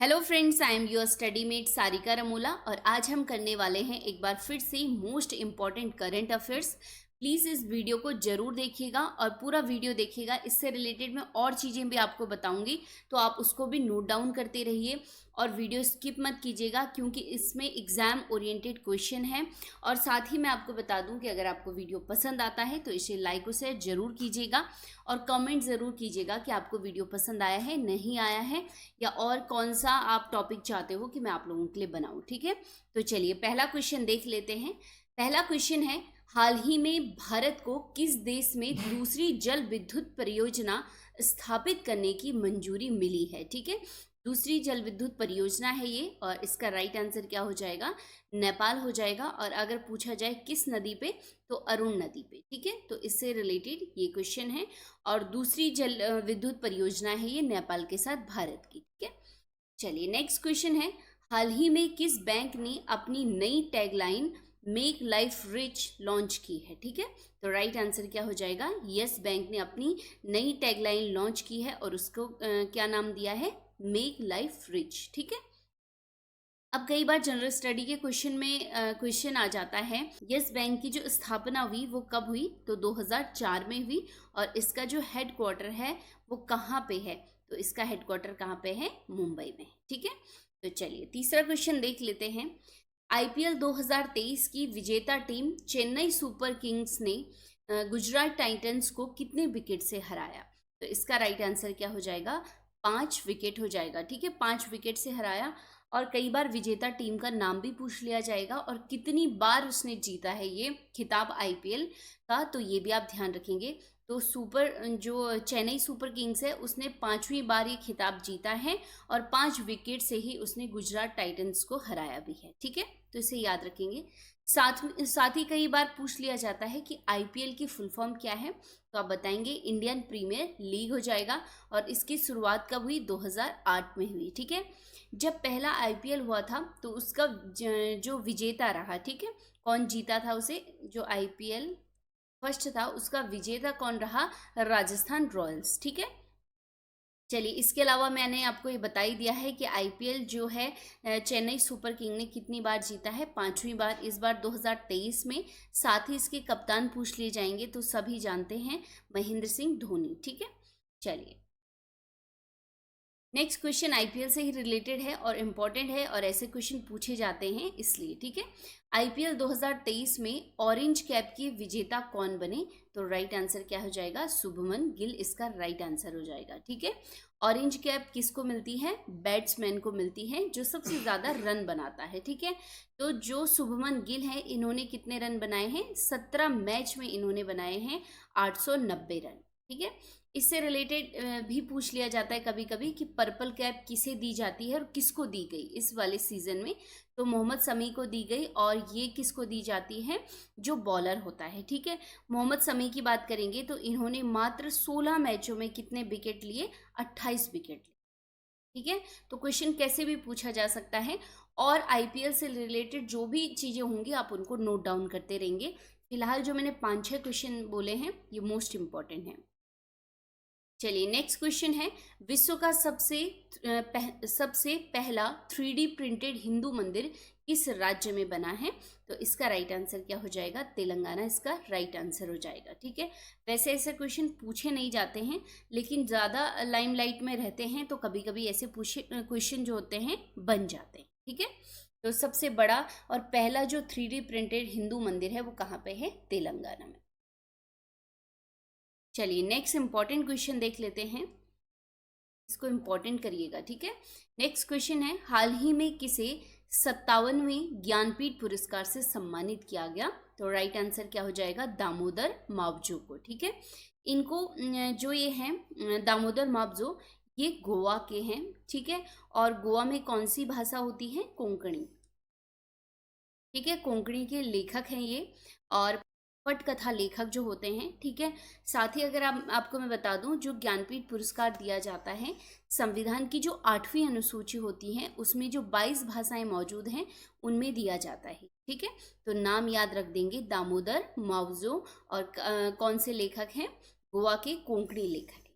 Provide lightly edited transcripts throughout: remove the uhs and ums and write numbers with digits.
Hello friends, I am your study mate Sarika Ramola और आज हम करने वाले हैं एक बार फिर से most important current affairs. Please इस वीडियो को जरूर देखिएगा और पूरा वीडियो देखिएगा। इससे रिलेटेड मैं और चीज़ें भी आपको बताऊंगी, तो आप उसको भी नोट डाउन करते रहिए और वीडियो स्किप मत कीजिएगा क्योंकि इसमें एग्ज़ाम ओरिएंटेड क्वेश्चन है। और साथ ही मैं आपको बता दूं कि अगर आपको वीडियो पसंद आता है तो इसे लाइक और शेयर जरूर कीजिएगा और कमेंट ज़रूर कीजिएगा कि आपको वीडियो पसंद आया है, नहीं आया है, या और कौन सा आप टॉपिक चाहते हो कि मैं आप लोगों के लिए बनाऊं। ठीक है, तो चलिए पहला क्वेश्चन देख लेते हैं। पहला क्वेश्चन है, हाल ही में भारत को किस देश में दूसरी जल विद्युत परियोजना स्थापित करने की मंजूरी मिली है? ठीक है, दूसरी जल विद्युत परियोजना है ये और इसका राइट आंसर क्या हो जाएगा? नेपाल हो जाएगा। और अगर पूछा जाए किस नदी पे, तो अरुण नदी पे। ठीक है, तो इससे रिलेटेड ये क्वेश्चन है और दूसरी जल विद्युत परियोजना है ये नेपाल के साथ भारत की। ठीक है, चलिए नेक्स्ट क्वेश्चन है, हाल ही में किस बैंक ने अपनी नई tagline make life rich launch की है? ठीक है, तो राइट आंसर क्या हो जाएगा? यस बैंक ने अपनी नई टैगलाइन लॉन्च की है और उसको क्या नाम दिया है? Make life rich. ठीक है, अब कई बार जनरल स्टडी के क्वेश्चन में क्वेश्चन आ जाता है, यस बैंक की जो स्थापना हुई वो कब हुई? तो 2004 में हुई और इसका जो हेड क्वार्टर है वो कहाँ पे है? तो इसका हेड क्वार्टर कहाँ पे है? मुंबई में। ठीक है, तो चलिए तीसरा क्वेश्चन देख लेते हैं। आईपीएल 2023 की विजेता टीम चेन्नई सुपर किंग्स ने गुजरात टाइटंस को कितने विकेट से हराया? तो इसका राइट आंसर क्या हो जाएगा? 5 विकेट हो जाएगा। ठीक है, 5 विकेट से हराया। और कई बार विजेता टीम का नाम भी पूछ लिया जाएगा और कितनी बार उसने जीता है ये खिताब आईपीएल का, तो ये भी आप ध्यान रखेंगे। तो जो चेन्नई सुपर किंग्स है उसने 5वीं बार ये खिताब जीता है और 5 विकेट से ही उसने गुजरात टाइटंस को हराया भी है। ठीक है, तो इसे याद रखेंगे। साथ ही कई बार पूछ लिया जाता है कि आईपीएल की फुल फॉर्म क्या है, तो आप बताएंगे इंडियन प्रीमियर लीग हो जाएगा। और इसकी शुरुआत कब हुई? 2008 में हुई। ठीक है, जब पहला आईपीएल हुआ था तो उसका जो विजेता रहा, ठीक है, कौन जीता था उसे? जो आईपीएल फर्स्ट था उसका विजेता कौन रहा? राजस्थान रॉयल्स। ठीक है, चलिए इसके अलावा मैंने आपको ये बता ही दिया है कि आईपीएल जो है चेन्नई सुपर किंग ने कितनी बार जीता है? 5वीं बार, इस बार 2023 में। साथ ही इसके कप्तान पूछ लिए जाएंगे तो सभी जानते हैं, महेंद्र सिंह धोनी। ठीक है, चलिए नेक्स्ट क्वेश्चन आईपीएल से ही रिलेटेड है और इम्पॉर्टेंट है और ऐसे क्वेश्चन पूछे जाते हैं इसलिए। ठीक है, आईपीएल 2023 में ऑरेंज कैप की विजेता कौन बने? तो राइट आंसर क्या हो जाएगा? शुभमन गिल इसका राइट आंसर हो जाएगा। ठीक है, ऑरेंज कैप किसको मिलती है? बैट्समैन को मिलती है जो सबसे ज्यादा रन बनाता है। ठीक है, तो जो शुभमन गिल है इन्होंने कितने रन बनाए हैं? 17 मैच में इन्होंने बनाए हैं 890 रन। ठीक है, इससे रिलेटेड भी पूछ लिया जाता है कभी कभी कि पर्पल कैप किसे दी जाती है और किसको दी गई इस वाले सीजन में? तो मोहम्मद शमी को दी गई और ये किसको दी जाती है? जो बॉलर होता है। ठीक है, मोहम्मद शमी की बात करेंगे तो इन्होंने मात्र 16 मैचों में कितने विकेट लिए? 28 विकेट लिए। ठीक है, तो क्वेश्चन कैसे भी पूछा जा सकता है और आईपीएल से रिलेटेड जो भी चीजें होंगी आप उनको नोट डाउन करते रहेंगे। फिलहाल जो मैंने 5-6 क्वेश्चन बोले हैं ये मोस्ट इंपॉर्टेंट है। चलिए नेक्स्ट क्वेश्चन है, विश्व का सबसे पहला 3D प्रिंटेड हिंदू मंदिर किस राज्य में बना है? तो इसका राइट आंसर क्या हो जाएगा? तेलंगाना इसका राइट आंसर हो जाएगा। ठीक है, वैसे ऐसे क्वेश्चन पूछे नहीं जाते हैं लेकिन ज़्यादा लाइमलाइट में रहते हैं तो कभी कभी ऐसे पूछे क्वेश्चन जो होते हैं बन जाते हैं। ठीक है, तो सबसे बड़ा और पहला जो 3D प्रिंटेड हिंदू मंदिर है वो कहाँ पे है? तेलंगाना में। चलिए नेक्स्ट इंपॉर्टेंट क्वेश्चन देख लेते हैं, इसको इंपॉर्टेंट करिएगा। ठीक है, नेक्स्ट क्वेश्चन है, हाल ही में किसे 57वें ज्ञानपीठ पुरस्कार से सम्मानित किया गया? तो राइट आंसर क्या हो जाएगा? दामोदर मावजो को। ठीक है, इनको जो ये हैं दामोदर मावजो, ये गोवा के हैं। ठीक है, और गोवा में कौन सी भाषा होती है? कोंकणी। ठीक है, कोंकणी के लेखक हैं ये और पटकथा लेखक जो होते हैं। ठीक है, साथ ही अगर आपको मैं बता दूं, जो ज्ञानपीठ पुरस्कार दिया जाता है संविधान की जो 8वीं अनुसूची होती है उसमें जो 22 भाषाएं मौजूद हैं उनमें दिया जाता है। ठीक है, तो नाम याद रख देंगे, दामोदर मावजो और कौन से लेखक हैं? गोवा के कोंकणी लेखक।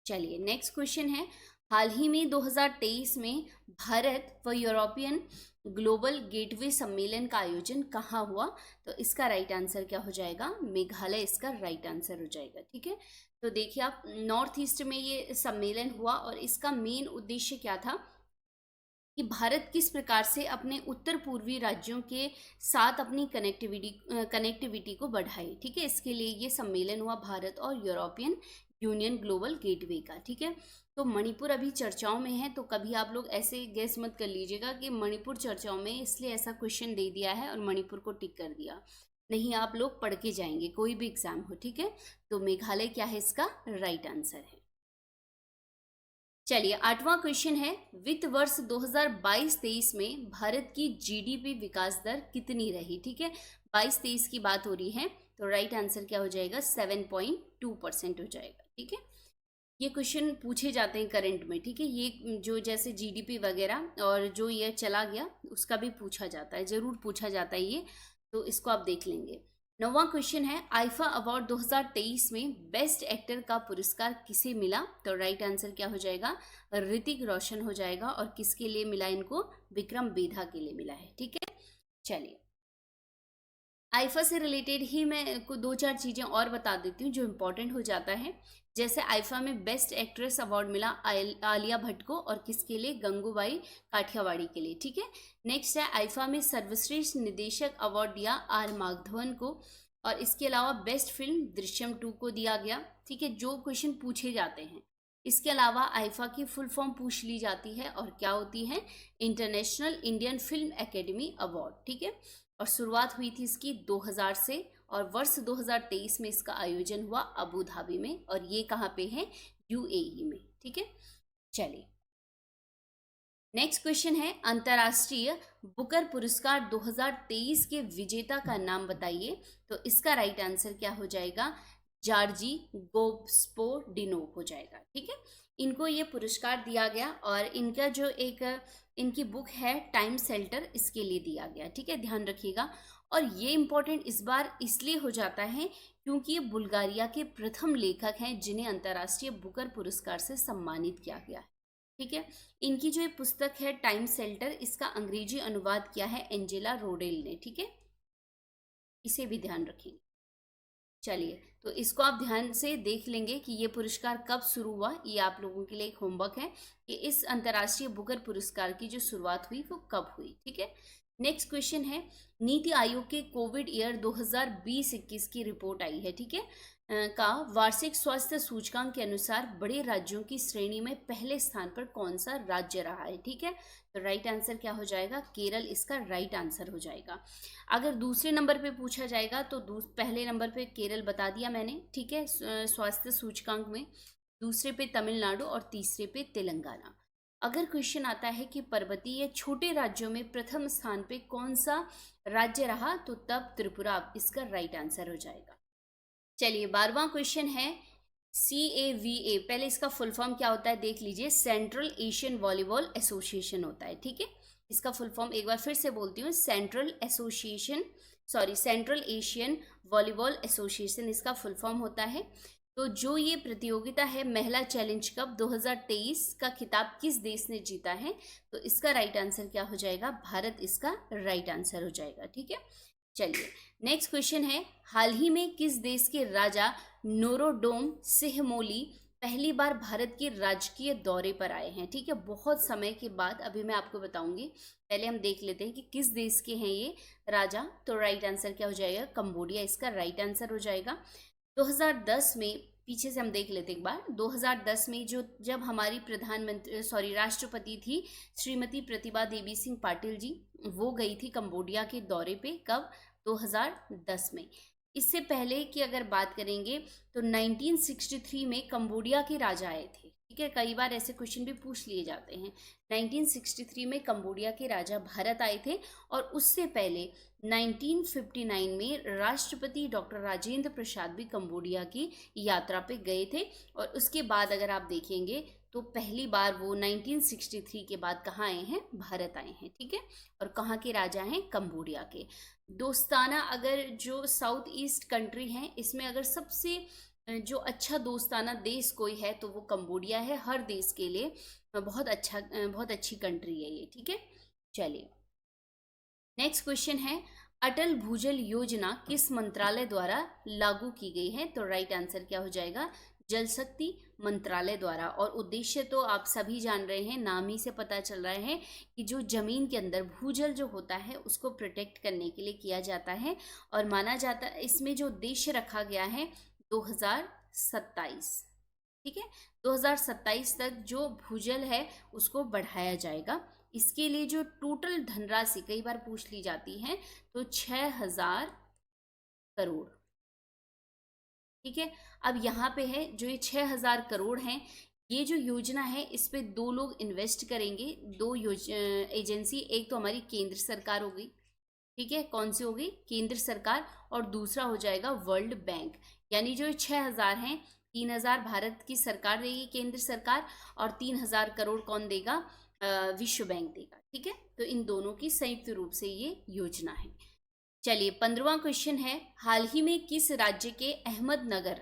चलिए नेक्स्ट क्वेश्चन है, हाल ही में 2023 में भारत व यूरोपियन ग्लोबल गेटवे सम्मेलन का आयोजन कहाँ हुआ? तो इसका राइट आंसर क्या हो जाएगा? मेघालय इसका राइट आंसर हो जाएगा। ठीक है, तो देखिए आप, नॉर्थ ईस्ट में ये सम्मेलन हुआ और इसका मेन उद्देश्य क्या था कि भारत किस प्रकार से अपने उत्तर पूर्वी राज्यों के साथ अपनी कनेक्टिविटी को बढ़ाए। ठीक है, इसके लिए ये सम्मेलन हुआ भारत और यूरोपियन यूनियन ग्लोबल गेटवे का। ठीक है, तो मणिपुर अभी चर्चाओं में है, तो कभी आप लोग ऐसे गेस मत कर लीजिएगा कि मणिपुर चर्चाओं में इसलिए ऐसा क्वेश्चन दे दिया है और मणिपुर को टिक कर दिया। नहीं, आप लोग पढ़ के जाएंगे कोई भी एग्जाम हो। ठीक है, तो मेघालय क्या है इसका राइट आंसर है। चलिए, 8वां क्वेश्चन है, वित्त वर्ष 2022-23 में भारत की जीडीपी विकास दर कितनी रही? ठीक है, 22-23 की बात हो रही है, तो राइट आंसर क्या हो जाएगा? 7.2% हो जाएगा। ठीक है, ये क्वेश्चन पूछे जाते हैं करंट में। ठीक है, ये जो जैसे जीडीपी वगैरह और जो ये चला गया उसका भी पूछा जाता है, जरूर पूछा जाता है ये, तो इसको आप देख लेंगे। 9वां क्वेश्चन है, आईफा अवार्ड 2023 में बेस्ट एक्टर का पुरस्कार किसे मिला? तो राइट आंसर क्या हो जाएगा? ऋतिक रोशन हो जाएगा। और किसके लिए मिला इनको? विक्रम बेधा के लिए मिला है। ठीक है, चलिए, आईफा से रिलेटेड ही मैं को 2-4 चीज़ें और बता देती हूँ जो इम्पोर्टेंट हो जाता है। जैसे आईफा में बेस्ट एक्ट्रेस अवार्ड मिला आलिया भट्ट को, और किसके लिए? गंगूबाई काठियावाड़ी के लिए। ठीक है, नेक्स्ट है, आईफा में सर्वश्रेष्ठ निदेशक अवार्ड दिया आर माधवन को, और इसके अलावा बेस्ट फिल्म दृश्यम 2 को दिया गया। ठीक है, जो क्वेश्चन पूछे जाते हैं। इसके अलावा आईफा की फुल फॉर्म पूछ ली जाती है और क्या होती है? International Indian film academy award. ठीक है, और शुरुआत हुई थी इसकी 2000 से, और वर्ष 2023 में इसका आयोजन हुआ अबू धाबी में, और ये कहाँ पे है? यूएई में। ठीक है, चलिए, नेक्स्ट क्वेश्चन है, अंतर्राष्ट्रीय बुकर पुरस्कार 2023 के विजेता का नाम बताइए। तो इसका राइट आंसर क्या हो जाएगा? जॉर्जी गोस्पोडिनोव हो जाएगा। ठीक है, इनको ये पुरस्कार दिया गया और इनका जो एक इनकी बुक है टाइम शेल्टर, इसके लिए दिया गया। ठीक है, ध्यान रखिएगा। और ये इम्पोर्टेंट इस बार इसलिए हो जाता है क्योंकि ये बुल्गारिया के प्रथम लेखक हैं जिन्हें अंतर्राष्ट्रीय बुकर पुरस्कार से सम्मानित किया गया है। ठीक है, इनकी जो ये पुस्तक है टाइम शेल्टर, इसका अंग्रेजी अनुवाद किया है एंजेला रोडेल ने। ठीक है, इसे भी ध्यान रखेंगे। चलिए, तो इसको आप ध्यान से देख लेंगे कि ये पुरस्कार कब शुरू हुआ। ये आप लोगों के लिए एक होमवर्क है कि इस अंतर्राष्ट्रीय बुकर पुरस्कार की जो शुरुआत हुई वो कब हुई। ठीक है, नेक्स्ट क्वेश्चन है, नीति आयोग के कोविड ईयर 2020-21 की रिपोर्ट आई है। ठीक है, का वार्षिक स्वास्थ्य सूचकांक के अनुसार बड़े राज्यों की श्रेणी में पहले स्थान पर कौन सा राज्य रहा है? ठीक है, तो राइट आंसर क्या हो जाएगा? केरल इसका राइट आंसर हो जाएगा। अगर दूसरे नंबर पे पूछा जाएगा तो पहले नंबर पे केरल बता दिया मैंने। ठीक है, स्वास्थ्य सूचकांक में, दूसरे पे तमिलनाडु और तीसरे पे तेलंगाना। अगर क्वेश्चन आता है कि पर्वतीय छोटे राज्यों में प्रथम स्थान पे कौन सा राज्य रहा, तो तब त्रिपुरा इसका राइट आंसर हो जाएगा। चलिए, 12वां क्वेश्चन है, CAVA, पहले इसका फुल फॉर्म क्या होता है देख लीजिए। सेंट्रल एशियन वॉलीबॉल एसोसिएशन होता है। ठीक है, इसका फुल फॉर्म एक बार फिर से बोलती हूँ, सेंट्रल एशियन वॉलीबॉल एसोसिएशन इसका फुल फॉर्म होता है। तो जो ये प्रतियोगिता है महिला चैलेंज कप 2023 का खिताब किस देश ने जीता है? तो इसका राइट आंसर क्या हो जाएगा? भारत इसका राइट आंसर हो जाएगा। ठीक है, चलिए, नेक्स्ट क्वेश्चन है, हाल ही में किस देश के राजा नोरोडोम सिहमोली पहली बार भारत के राजकीय दौरे पर आए हैं? ठीक है, बहुत समय के बाद, अभी मैं आपको बताऊंगी। पहले हम देख लेते हैं कि किस देश के हैं ये राजा। तो राइट आंसर क्या हो जाएगा? कंबोडिया इसका राइट आंसर हो जाएगा। 2010 में, पीछे से हम देख लेते एक बार, 2010 में जब हमारी राष्ट्रपति थी श्रीमती प्रतिभा देवी सिंह पाटिल जी, वो गई थी कंबोडिया के दौरे पे। कब? 2010 में। इससे पहले की अगर बात करेंगे तो 1963 में कंबोडिया के राजा आए थे। ठीक है, कई बार ऐसे क्वेश्चन भी पूछ लिए जाते हैं। 1963 में कंबोडिया के राजा भारत आए थे, और उससे पहले 1959 में राष्ट्रपति डॉक्टर राजेंद्र प्रसाद भी कंबोडिया की यात्रा पे गए थे। और उसके बाद अगर आप देखेंगे तो पहली बार वो 1963 के बाद कहाँ आए हैं? भारत आए हैं। ठीक है, और कहाँ के राजा हैं? कंबोडिया के। दोस्ताना, अगर जो साउथ ईस्ट कंट्री हैं इसमें अगर सबसे जो अच्छा दोस्ताना देश कोई है तो वो कंबोडिया है। हर देश के लिए बहुत अच्छी कंट्री है ये, ठीक है। चलिए नेक्स्ट क्वेश्चन है, अटल भूजल योजना किस मंत्रालय द्वारा लागू की गई है? तो राइट आंसर क्या हो जाएगा? जल शक्ति मंत्रालय द्वारा। और उद्देश्य तो आप सभी जान रहे हैं, नाम ही से पता चल रहा है कि जो जमीन के अंदर भूजल जो होता है उसको प्रोटेक्ट करने के लिए किया जाता है। और माना जाता है इसमें जो उद्देश्य रखा गया है 2027, ठीक है, 2027 तक जो भूजल है उसको बढ़ाया जाएगा। इसके लिए जो टोटल धनराशि कई बार पूछ ली जाती है तो 6000 करोड़, ठीक है। अब यहाँ पे है जो ये 6000 करोड़ हैं, ये जो योजना है इस पे दो लोग इन्वेस्ट करेंगे, दो एजेंसी, एक तो हमारी केंद्र सरकार हो गई, ठीक है, कौन सी हो गई? केंद्र सरकार, और दूसरा हो जाएगा वर्ल्ड बैंक। यानी जो 6000 हैं, 3000 भारत की सरकार देगी, केंद्र सरकार, और 3000 करोड़ कौन देगा? विश्व बैंक देगा, ठीक है। तो इन दोनों की संयुक्त रूप से ये योजना है। चलिए 15वां क्वेश्चन है, हाल ही में किस राज्य के अहमदनगर,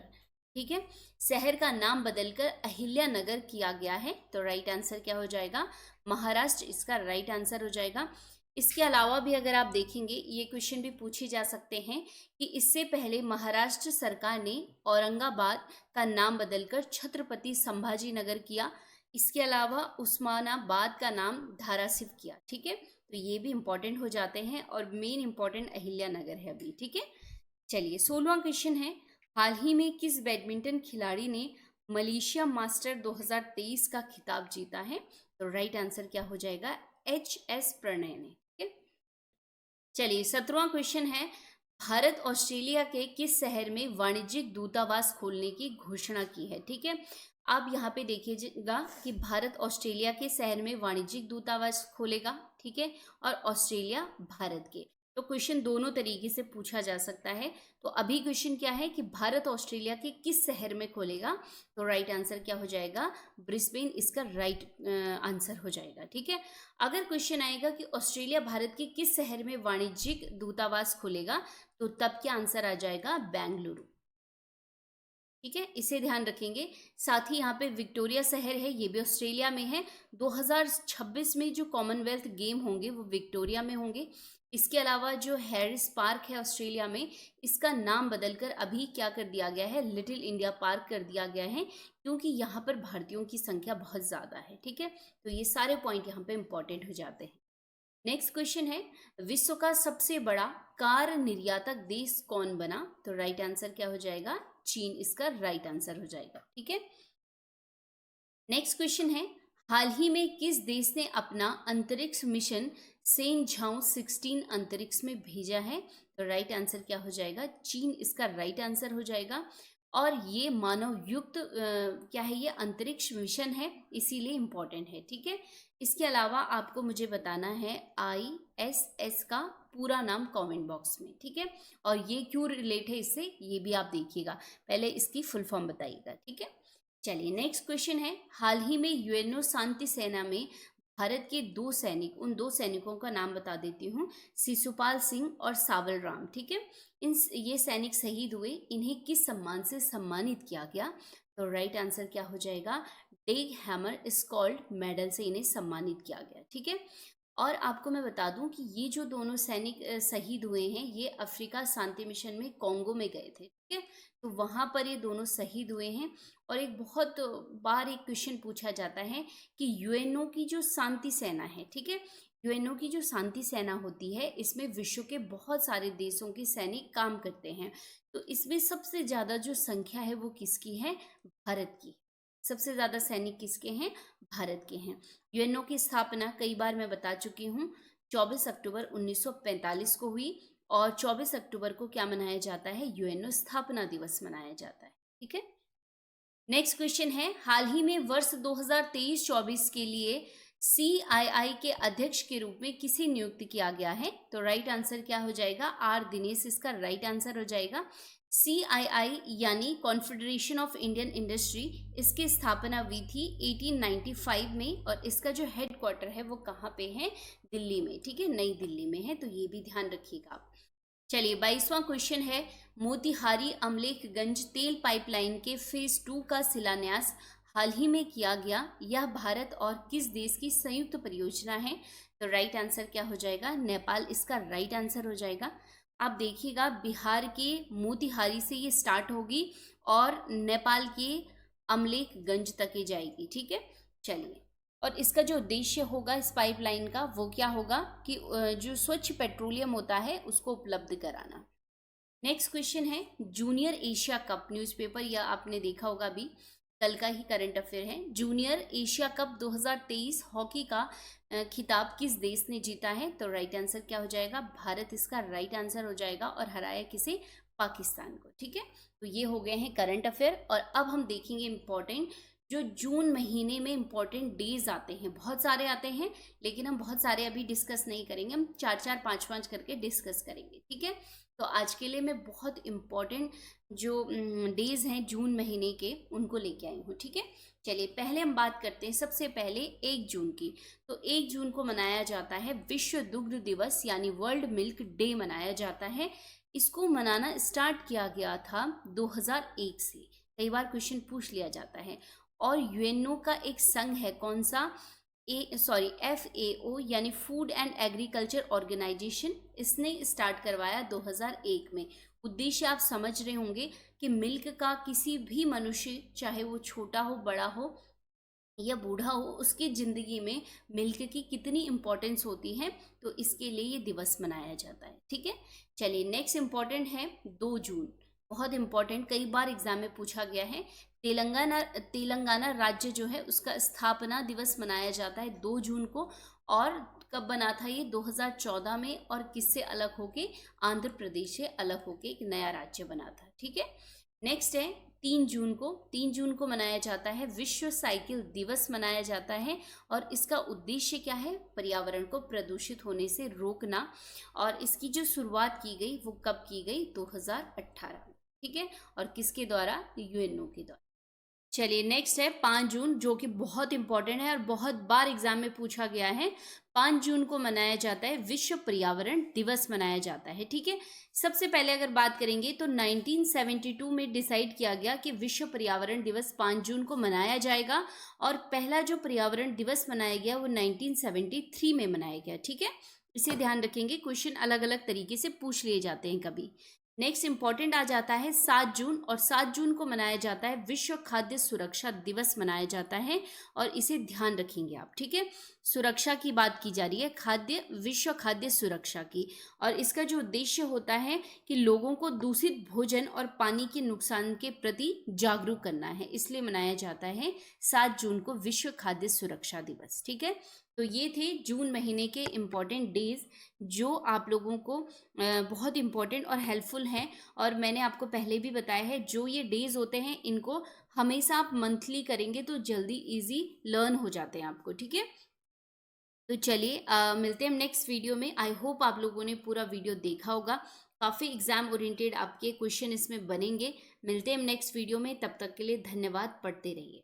ठीक है, शहर का नाम बदलकर अहिल्या नगर किया गया है? तो राइट आंसर क्या हो जाएगा? महाराष्ट्र इसका राइट आंसर हो जाएगा। इसके अलावा भी अगर आप देखेंगे ये क्वेश्चन भी पूछे जा सकते हैं कि इससे पहले महाराष्ट्र सरकार ने औरंगाबाद का नाम बदलकर छत्रपति संभाजी नगर किया। इसके अलावा उस्मानाबाद का नाम धाराशिव किया, ठीक है। तो ये भी इंपॉर्टेंट हो जाते हैं, और मेन इंपॉर्टेंट अहिल्या नगर है अभी, ठीक है। चलिए 16वां क्वेश्चन है, हाल ही में किस बैडमिंटन खिलाड़ी ने मलेशिया मास्टर 2023 का खिताब जीता है? तो राइट आंसर क्या हो जाएगा? HS प्रणय ने, ठीक है। चलिए 17वां क्वेश्चन है, भारत ऑस्ट्रेलिया के किस शहर में वाणिज्यिक दूतावास खोलने की घोषणा की है? ठीक है, आप यहाँ पे देखिएगा कि भारत ऑस्ट्रेलिया के शहर में वाणिज्यिक दूतावास खोलेगा, ठीक है, और ऑस्ट्रेलिया भारत के। तो क्वेश्चन दोनों तरीके से पूछा जा सकता है। तो अभी क्वेश्चन क्या है कि भारत ऑस्ट्रेलिया के किस शहर में खोलेगा? तो राइट आंसर क्या हो जाएगा? ब्रिस्बेन इसका राइट आंसर हो जाएगा, ठीक है। अगर क्वेश्चन आएगा कि ऑस्ट्रेलिया भारत के किस शहर में वाणिज्यिक दूतावास खोलेगा, तो तब क्या आंसर आ जाएगा? बेंगलुरु, ठीक है, इसे ध्यान रखेंगे। साथ ही यहाँ पे विक्टोरिया शहर है, ये भी ऑस्ट्रेलिया में है। 2026 में जो कॉमनवेल्थ गेम होंगे वो विक्टोरिया में होंगे। इसके अलावा जो हैरिस पार्क है ऑस्ट्रेलिया में, इसका नाम बदलकर अभी क्या कर दिया गया है? लिटिल इंडिया पार्क कर दिया गया है, क्योंकि यहाँ पर भारतीयों की संख्या बहुत ज़्यादा है, ठीक है। तो ये सारे पॉइंट यहाँ पे इंपॉर्टेंट हो जाते हैं। नेक्स्ट क्वेश्चन है, विश्व का सबसे बड़ा कार निर्यातक देश कौन बना? तो राइट आंसर क्या हो जाएगा? चीन इसका राइट आंसर हो जाएगा, ठीक है। नेक्स्ट क्वेश्चन है, हाल ही में किस देश ने अपना अंतरिक्ष मिशन सेनझाओ 16 अंतरिक्ष में भेजा है? तो राइट आंसर क्या हो जाएगा? चीन इसका राइट आंसर हो जाएगा। और ये मानव युक्त क्या है? ये अंतरिक्ष मिशन है, इसीलिए इम्पोर्टेंट है, ठीक है। इसके अलावा आपको मुझे बताना है ISS का पूरा नाम कमेंट बॉक्स में, ठीक है। और ये क्यों रिलेट है इससे, ये भी आप देखिएगा, पहले इसकी फुल फॉर्म बताइएगा, ठीक है। चलिए नेक्स्ट क्वेश्चन है, हाल ही में यूएनओ शांति सेना में भारत के दो सैनिक, उन दो सैनिकों का नाम बता देती हूँ, शिशुपाल सिंह और सावल राम, ठीक है। ये सैनिक शहीद हुए, इन्हें किस सम्मान से सम्मानित किया गया? तो राइट आंसर क्या हो जाएगा? डेग हैमर स्कॉल्ड मेडल से इन्हें सम्मानित किया गया, ठीक है। और आपको मैं बता दूं कि ये जो दोनों सैनिक शहीद हुए हैं, ये अफ्रीका शांति मिशन में कॉन्गो में गए थे, ठीक है। तो वहाँ पर ये दोनों शहीद हुए हैं। और एक बहुत बार एक क्वेश्चन पूछा जाता है कि यूएनओ की जो शांति सेना है, ठीक है, यूएनओ की जो शांति सेना होती है, इसमें विश्व के बहुत सारे देशों के सैनिक काम करते हैं। तो इसमें सबसे ज़्यादा जो संख्या है वो किसकी है? भारत की। सबसे ज़्यादा सैनिक किसके हैं? भारत के हैं। यूएनओ की स्थापना कई बार मैं बता चुकी हूँ, 24 अक्टूबर 1945 को हुई। और 24 अक्टूबर को क्या मनाया जाता है? यूएनओ स्थापना दिवस मनाया जाता है, ठीक है। नेक्स्ट क्वेश्चन है, हाल ही में वर्ष 2023-24 के लिए CII के अध्यक्ष के रूप में किसे नियुक्त किया गया है? तो राइट आंसर क्या हो जाएगा? R दिनेश इसका राइट आंसर हो जाएगा। CII यानी कॉन्फेडरेशन ऑफ इंडियन इंडस्ट्री, इसकी स्थापना हुई थी 1895 में, और इसका जो हेडक्वार्टर है वो कहाँ पे है? दिल्ली में, ठीक है, नई दिल्ली में है। तो ये भी ध्यान रखिएगा आप। चलिए 22वां क्वेश्चन है, मोतिहारी अमलेखगंज तेल पाइपलाइन के फेज 2 का शिलान्यास हाल ही में किया गया, यह भारत और किस देश की संयुक्त परियोजना है? तो राइट आंसर क्या हो जाएगा? नेपाल इसका राइट आंसर हो जाएगा। आप देखिएगा बिहार के मोतिहारी से ये स्टार्ट होगी और नेपाल के अमलेखगंज तक ही जाएगी। ठीक है, चलिए। और इसका जो उद्देश्य होगा इस पाइपलाइन का वो क्या होगा कि जो स्वच्छ पेट्रोलियम होता है उसको उपलब्ध कराना। नेक्स्ट क्वेश्चन है, जूनियर एशिया कप न्यूज़पेपर, या आपने देखा होगा अभी कल का ही करंट अफेयर है। जूनियर एशिया कप 2023 हॉकी का खिताब किस देश ने जीता है? तो राइट आंसर क्या हो जाएगा? भारत इसका राइट आंसर हो जाएगा। और हराया किसे? पाकिस्तान को। ठीक है, तो ये हो गए हैं करंट अफेयर। और अब हम देखेंगे इम्पोर्टेंट, जो जून महीने में इम्पॉर्टेंट डेज आते हैं, बहुत सारे आते हैं, लेकिन हम बहुत सारे अभी डिस्कस नहीं करेंगे, हम 4-4 5-5 करके डिस्कस करेंगे। ठीक है, तो आज के लिए मैं बहुत इम्पॉर्टेंट जो डेज हैं जून महीने के उनको लेके आई हूँ। ठीक है, चलिए पहले हम बात करते हैं सबसे पहले 1 जून की। तो 1 जून को मनाया जाता है विश्व दुग्ध दिवस, यानी वर्ल्ड मिल्क डे मनाया जाता है। इसको मनाना स्टार्ट किया गया था 2001 से। कई बार क्वेश्चन पूछ लिया जाता है। और यूएनओ का एक संघ है, कौन सा? FAO यानी फूड एंड एग्रीकल्चर ऑर्गेनाइजेशन, इसने स्टार्ट करवाया 2001 में। उद्देश्य आप समझ रहे होंगे कि मिल्क का किसी भी मनुष्य, चाहे वो छोटा हो, बड़ा हो या बूढ़ा हो, उसकी ज़िंदगी में मिल्क की कितनी इम्पोर्टेंस होती है, तो इसके लिए ये दिवस मनाया जाता है। ठीक है, चलिए नेक्स्ट इम्पॉर्टेंट है 2 जून। बहुत इंपॉर्टेंट, कई बार एग्जाम में पूछा गया है। तेलंगाना राज्य जो है उसका स्थापना दिवस मनाया जाता है 2 जून को। और कब बना था ये? 2014 में। और किससे अलग होके? आंध्र प्रदेश से अलग होके एक नया राज्य बना था। ठीक है, नेक्स्ट है 3 जून को। 3 जून को मनाया जाता है विश्व साइकिल दिवस मनाया जाता है। और इसका उद्देश्य क्या है? पर्यावरण को प्रदूषित होने से रोकना। और इसकी जो शुरुआत की गई वो कब की गई? 2018 में। ठीक है, और किसके द्वारा? यूएनओ के द्वारा। चलिए नेक्स्ट है 5 जून, जो कि बहुत इंपॉर्टेंट है और बहुत बार एग्जाम में पूछा गया है। 5 जून को मनाया जाता है विश्व पर्यावरण दिवस मनाया जाता है। ठीक है, सबसे पहले अगर बात करेंगे तो 1972 में डिसाइड किया गया कि विश्व पर्यावरण दिवस 5 जून को मनाया जाएगा। और पहला जो पर्यावरण दिवस मनाया गया वो 1973 में मनाया गया। ठीक है, इसे ध्यान रखेंगे, क्वेश्चन अलग अलग तरीके से पूछ लिए जाते हैं कभी। नेक्स्ट इंपॉर्टेंट आ जाता है 7 जून। और 7 जून को मनाया जाता है विश्व खाद्य सुरक्षा दिवस मनाया जाता है। और इसे ध्यान रखेंगे आप। ठीक है, सुरक्षा की बात की जा रही है, विश्व खाद्य सुरक्षा की। और इसका जो उद्देश्य होता है कि लोगों को दूषित भोजन और पानी के नुकसान के प्रति जागरूक करना है, इसलिए मनाया जाता है 7 जून को विश्व खाद्य सुरक्षा दिवस। ठीक है, तो ये थे जून महीने के इम्पॉर्टेंट डेज जो आप लोगों को बहुत इम्पॉर्टेंट और हेल्पफुल हैं। और मैंने आपको पहले भी बताया है, जो ये डेज होते हैं इनको हमेशा आप मंथली करेंगे तो जल्दी इजी लर्न हो जाते हैं आपको। ठीक है, तो चलिए मिलते हैं हम नेक्स्ट वीडियो में। आई होप आप लोगों ने पूरा वीडियो देखा होगा, काफ़ी एग्जाम ओरिएंटेड आपके क्वेश्चन इसमें बनेंगे। मिलते हैं हम नेक्स्ट वीडियो में, तब तक के लिए धन्यवाद, पढ़ते रहिए।